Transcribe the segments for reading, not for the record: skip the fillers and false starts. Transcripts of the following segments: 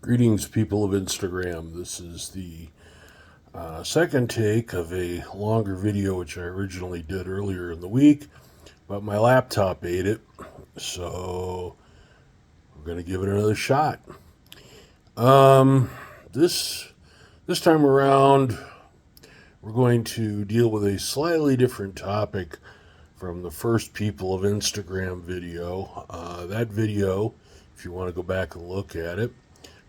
Greetings, people of Instagram. This is the second take of a longer video which I originally did earlier in the week, but my laptop ate it, so we're going to give it another shot. This time around, we're going to deal with a slightly different topic from the first People of Instagram video. That video, if you want to go back and look at it,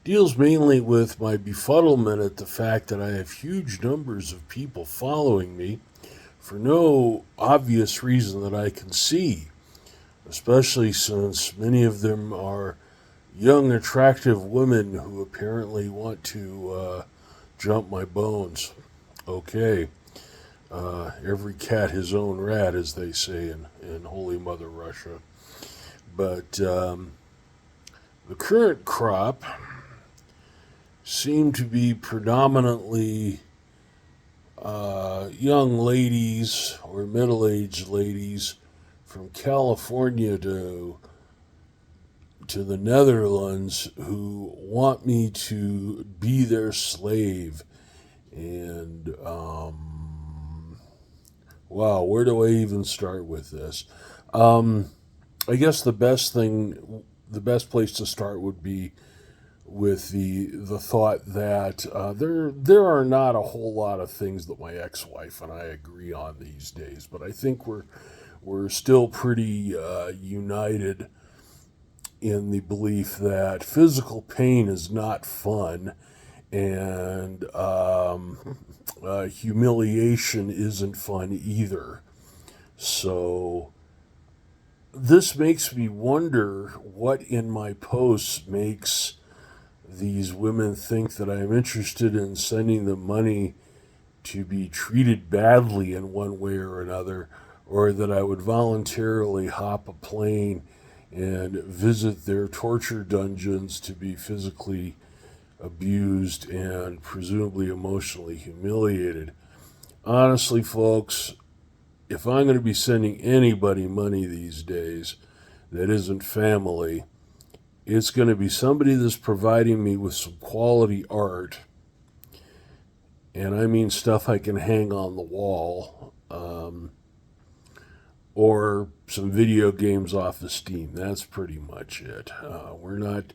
deals mainly with my befuddlement at the fact that I have huge numbers of people following me for no obvious reason that I can see, especially since many of them are young, attractive women who apparently want to jump my bones. Okay. Every cat his own rat, as they say in Holy Mother Russia. But the current crop seem to be predominantly young ladies or middle-aged ladies from California to the Netherlands who want me to be their slave. And wow, where do I even start with this? I guess the best place to start would be with the thought that there are not a whole lot of things that my ex-wife and I agree on these days, but I think we're still pretty united in the belief that physical pain is not fun, and humiliation isn't fun either. So this makes me wonder what in my posts makes these women think that I'm interested in sending them money to be treated badly in one way or another, or that I would voluntarily hop a plane and visit their torture dungeons to be physically abused and presumably emotionally humiliated. Honestly, folks, if I'm going to be sending anybody money these days that isn't family, it's going to be somebody that's providing me with some quality art, and I mean stuff I can hang on the wall, or some video games off of Steam. That's pretty much it. We're not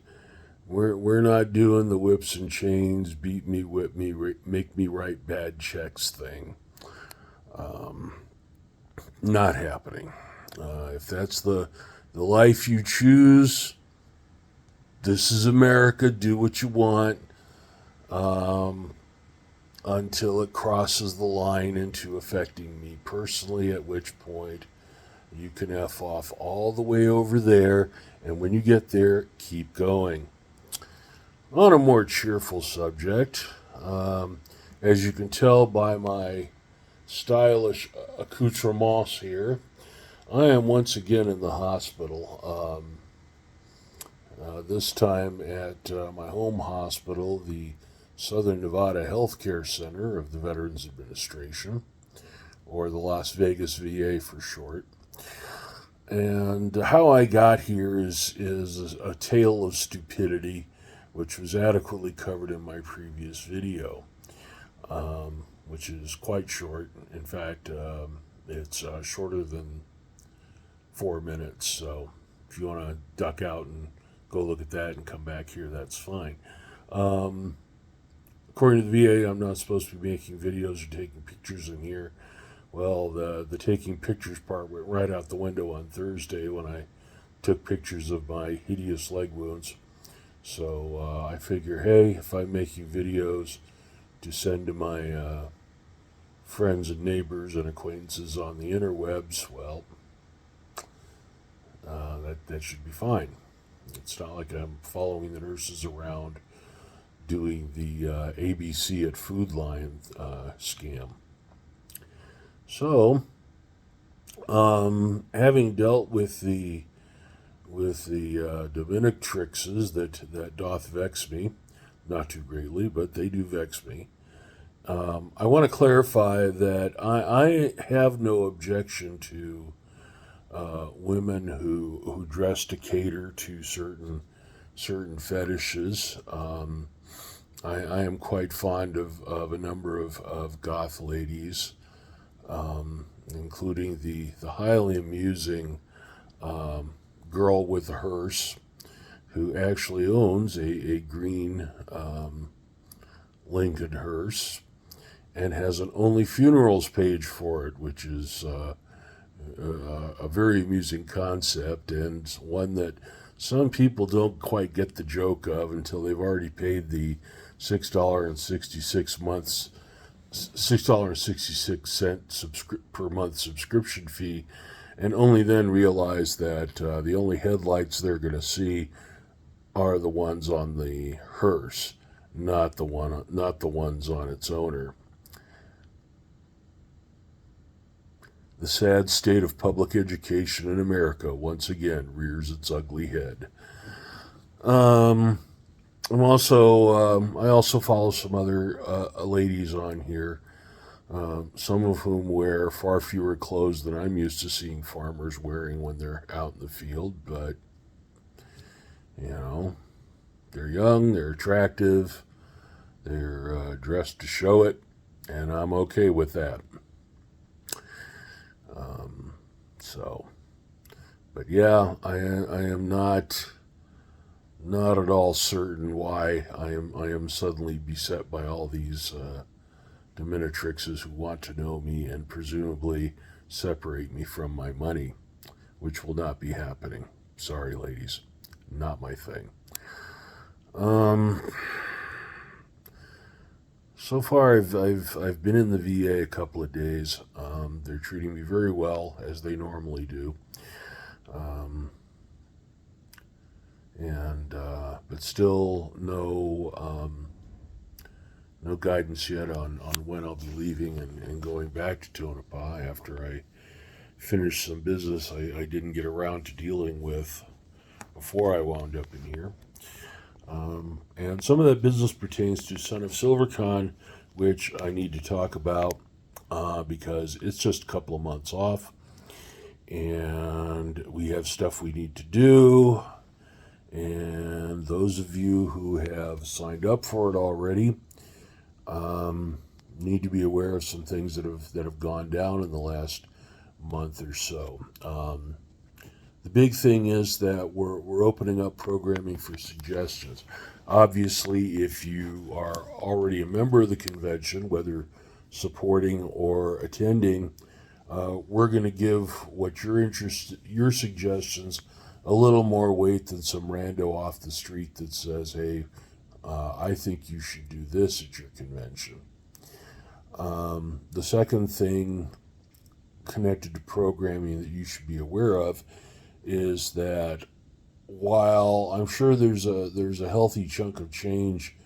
doing the whips and chains, beat me, whip me, make me write bad checks thing. Not happening. If that's the life you choose, this is America. Do what you want until it crosses the line into affecting me personally, at which point you can F off all the way over there, and when you get there, keep going. On a more cheerful subject, as you can tell by my stylish accoutrements here, I am once again in the hospital. This time at my home hospital, the Southern Nevada Healthcare Center of the Veterans Administration, or the Las Vegas VA for short. And how I got here is a tale of stupidity, which was adequately covered in my previous video, which is quite short. In fact, it's shorter than 4 minutes. So if you want to duck out and go look at that and come back here, that's fine. According to the VA, I'm not supposed to be making videos or taking pictures in here. Well, the taking pictures part went right out the window on Thursday when I took pictures of my hideous leg wounds. So I figure, hey, if I'm making videos to send to my friends and neighbors and acquaintances on the interwebs, well, that should be fine. It's not like I'm following the nurses around doing the ABC at Food Lion scam. So, having dealt with the Dominatrixes that doth vex me, not too greatly, but they do vex me, I want to clarify that I have no objection to women who dress to cater to certain certain fetishes. I am quite fond of a number of goth ladies, including the highly amusing girl with a hearse who actually owns a green Lincoln hearse and has an Only Funerals page for it, which is a very amusing concept and one that some people don't quite get the joke of until they've already paid the $6.66 per month subscription fee, and only then realize that the only headlights they're going to see are the ones on the hearse, not the ones on its owner. The sad state of public education in America once again rears its ugly head. I also follow some other ladies on here, some of whom wear far fewer clothes than I'm used to seeing farmers wearing when they're out in the field. But they're young, they're attractive, they're dressed to show it, and I'm okay with that. But yeah, I am not at all certain why I am suddenly beset by all these Dominatrixes who want to know me and presumably separate me from my money, which will not be happening. Sorry, ladies, not my thing. So far, I've been in the VA a couple of days. They're treating me very well, as they normally do. But still no guidance yet on when I'll be leaving and going back to Tonopah after I finish some business I didn't get around to dealing with before I wound up in here. And some of that business pertains to Son of SilverCon, which I need to talk about because it's just a couple of months off, and we have stuff we need to do. And those of you who have signed up for it already need to be aware of some things that have gone down in the last month or so. The big thing is that we're opening up programming for suggestions. Obviously, if you are already a member of the convention, whether supporting or attending, we're going to give what your suggestions a little more weight than some rando off the street that says, hey, I think you should do this at your convention. The second thing connected to programming that you should be aware of is that while I'm sure there's a healthy chunk of change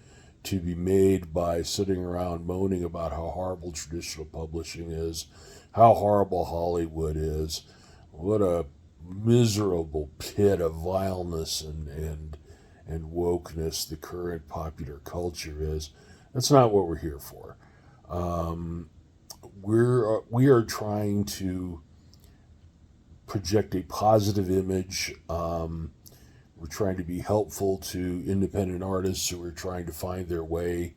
to be made by sitting around moaning about how horrible traditional publishing is, how horrible Hollywood is, what a miserable pit of vileness and wokeness the current popular culture is. That's not what we're here for. We are trying to project a positive image. We're trying to be helpful to independent artists who are trying to find their way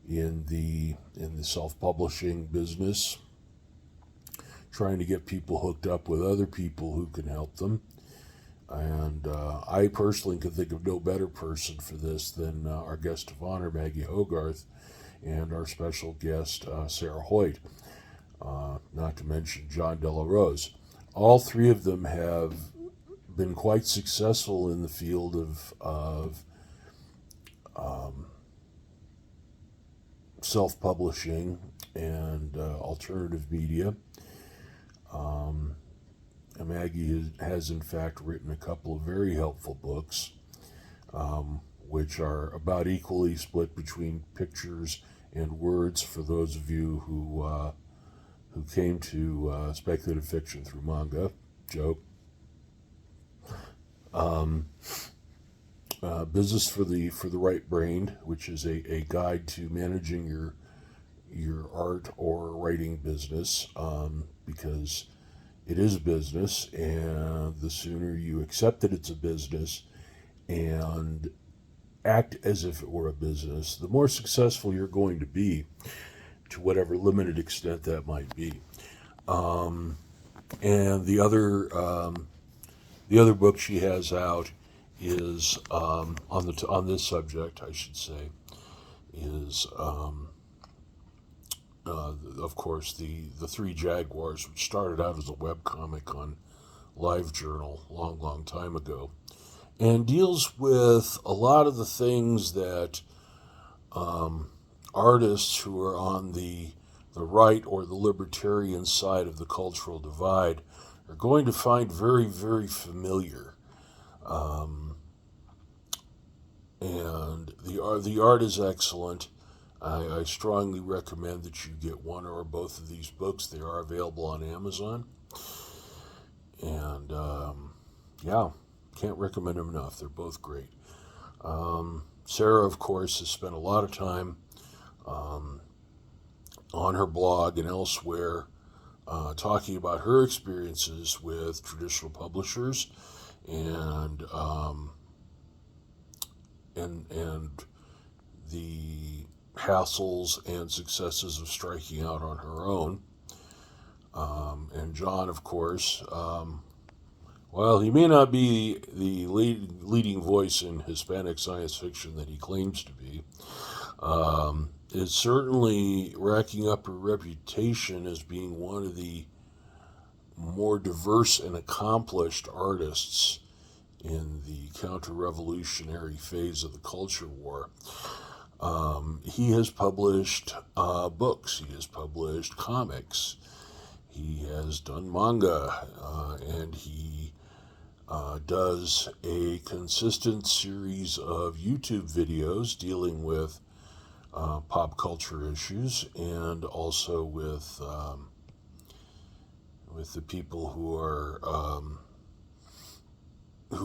in the self-publishing business, trying to get people hooked up with other people who can help them. And I personally can think of no better person for this than our guest of honor, Maggie Hogarth, and our special guest, Sarah Hoyt, not to mention John Della Rose. All three of them have been quite successful in the field of self-publishing and alternative media. Maggie has in fact written a couple of very helpful books, which are about equally split between pictures and words for those of you who came to speculative fiction through manga. Joke. Business for the Right Brain, which is a guide to managing your art or writing business, because it is a business, and the sooner you accept that it's a business and act as if it were a business, the more successful you're going to be, to whatever limited extent that might be. And the other book she has out is on this subject, I should say, is of course the Three Jaguars, which started out as a webcomic on LiveJournal long time ago, and deals with a lot of the things that artists who are on the right or the libertarian side of the cultural divide are going to find very, very familiar. And the art is excellent. I strongly recommend that you get one or both of these books. They are available on Amazon. And yeah, can't recommend them enough. They're both great. Sarah, of course, has spent a lot of time on her blog and elsewhere talking about her experiences with traditional publishers and the hassles and successes of striking out on her own. And John, of course, well, he may not be the leading voice in Hispanic science fiction that he claims to be. Is certainly racking up a reputation as being one of the more diverse and accomplished artists in the counter-revolutionary phase of the culture war. He has published books, he has published comics, he has done manga, and he does a consistent series of YouTube videos dealing with pop culture issues, and also with the people who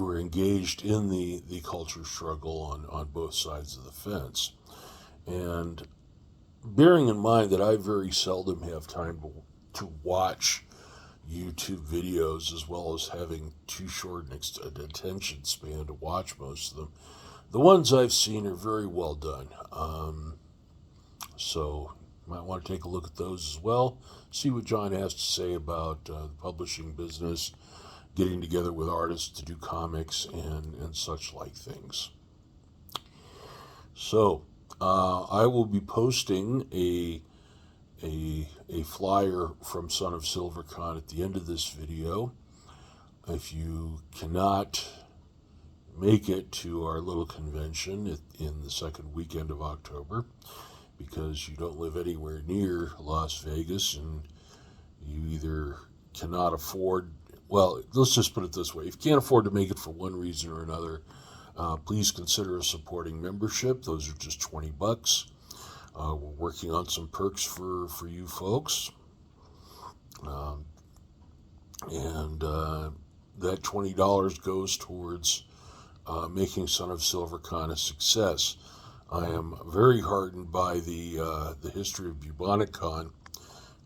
are engaged in the culture struggle on both sides of the fence. And bearing in mind that I very seldom have time to watch YouTube videos, as well as having too short an attention span to watch most of them, the ones I've seen are very well done. So you might want to take a look at those as well. See what John has to say about the publishing business, getting together with artists to do comics and such like things. So I will be posting a flyer from Son of SilverCon at the end of this video. If you cannot make it to our little convention in the second weekend of October, because you don't live anywhere near Las Vegas and you either cannot afford, well, let's just put it this way, if you can't afford to make it for one reason or another, please consider a supporting membership. Those are just $20. We're working on some perks for you folks. And that $20 goes towards making Son of SilverCon a success. I am very heartened by the history of BuboniCon,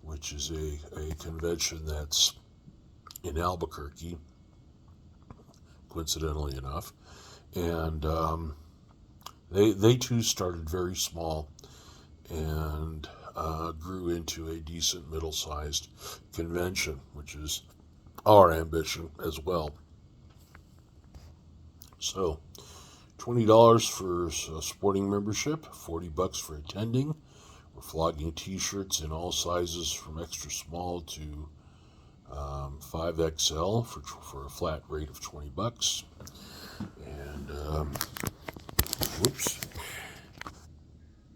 which is a convention that's in Albuquerque, coincidentally enough. And they too started very small and grew into a decent middle-sized convention, which is our ambition as well. So, $20 for a sporting membership, $40 for attending. We're flogging t-shirts in all sizes from extra small to 5XL for a flat rate of $20.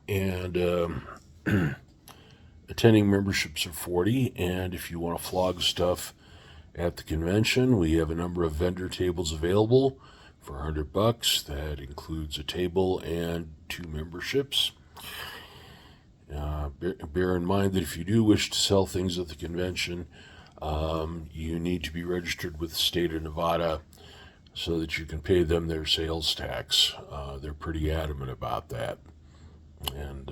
And attending memberships are $40. And if you want to flog stuff at the convention, we have a number of vendor tables available for $100. That includes a table and 2 memberships. Bear in mind that if you do wish to sell things at the convention, you need to be registered with the state of Nevada so that you can pay them their sales tax. They're pretty adamant about that. And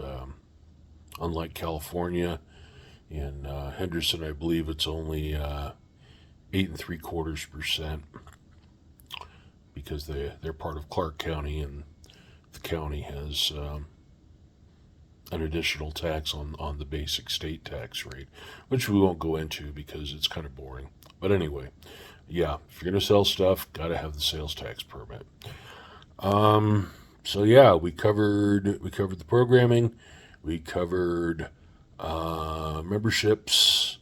unlike California, in Henderson, I believe it's only 8.75%. because they're part of Clark County, and the county has an additional tax on the basic state tax rate, which we won't go into because it's kind of boring. But anyway, yeah, if you're going to sell stuff, got to have the sales tax permit. So yeah, we covered the programming, we covered memberships.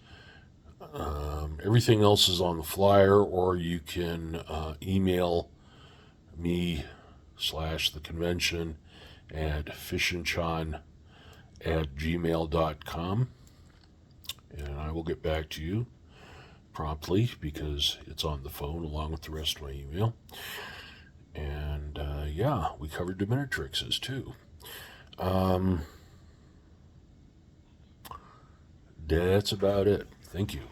Everything else is on the flyer, or you can email me / the convention at fishandchan@gmail.com, and I will get back to you promptly because it's on the phone along with the rest of my email. And yeah, we covered Dominatrixes too. That's about it. Thank you.